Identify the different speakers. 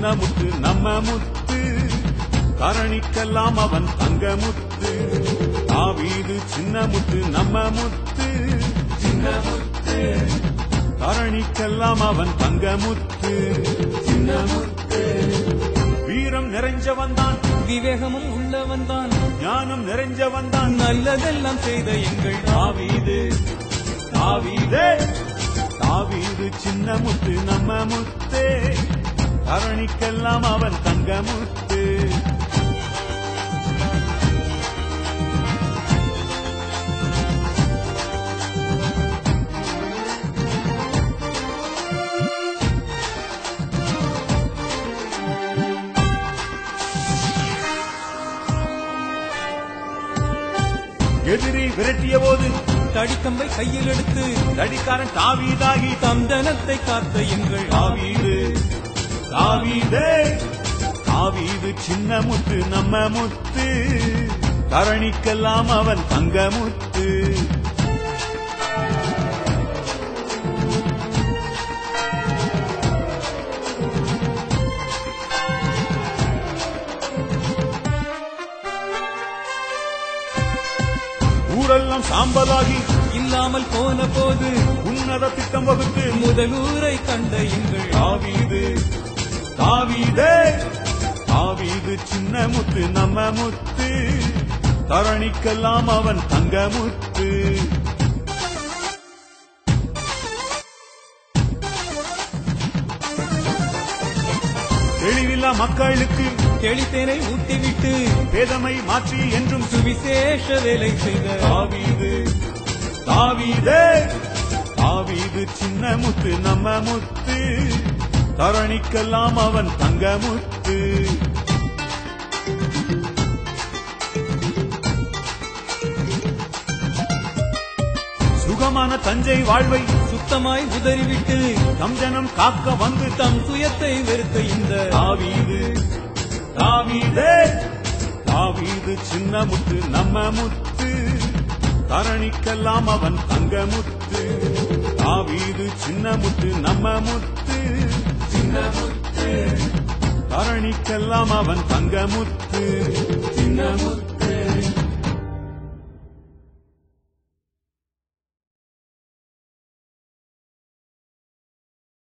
Speaker 1: சின்ன முத்து நம்ம முத்து தரணிக்கெல்லாம் அவன் தங்க முத்து தாவீது சின்ன முத்து நம்ம முத்து சின்ன முத்து தரணிக்கெல்லாம் அவன் தங்க முத்து சின்ன முத்து வீரம் நிறைஞ்சவன் தான்
Speaker 2: விவேகமும் உள்ளவன் தான்
Speaker 1: ஞானம் நிறைஞ்சவன் தான்
Speaker 2: நல்லதெல்லாம் செய்த எங்கள்
Speaker 1: தாவீது தாவீதே தாவீது சின்ன முத்து நம்ம முத்தே தரணிக்கெல்லாம் அவன் தங்க முத்து எதிரி விரட்டிய போது
Speaker 2: தடிக்கம்பை கையில் எடுத்து
Speaker 1: தடிக்காரன் தாவீதாகி
Speaker 2: தந்தனத்தை காத்த எங்கள்
Speaker 1: தாவீது தாவீதே தாவீது சின்ன முத்து நம்ம முத்து தரணிக்கெல்லாம் அவன் தங்க முத்து ஊரெல்லாம் சாம்பலாகி
Speaker 2: இல்லாமல் போன போது
Speaker 1: உன்னத திட்டம் வகுத்து
Speaker 2: முதலூரை கண்ட எங்கள்
Speaker 1: தாவீது தாவீதே தாவீது சின்ன முத்து நம்ம முத்து தரணிக்கெல்லாம் அவன் தங்க முத்து தெளிவில்லா மக்களுக்கு
Speaker 2: தெளித்தேனை ஊட்டிவிட்டு
Speaker 1: பேதமை மாற்றி என்றும்
Speaker 2: சுவிசேஷ வேலை செய்த
Speaker 1: தாவீது தாவீதே தாவீது சின்ன முத்து நம்ம முத்து தரணிக்கெல்லாம் அவன் தங்க முத்து சுகமான தஞ்சை வாழ்வை
Speaker 2: சுத்தமாய் உதறிவிட்டு
Speaker 1: தம் ஜனம் காக்க வந்து
Speaker 2: தம் சுயத்தை வெறுத்த இந்த
Speaker 1: தாவீது தாவீதே தாவீது சின்ன முத்து நம்ம முத்து தரணிக்கெல்லாம் அவன் தங்க முத்து தாவீது சின்ன முத்து நம்ம முத்து சின்ன முத்து தரணிக்கெல்லாம் அவன் தங்க முத்து சின்ன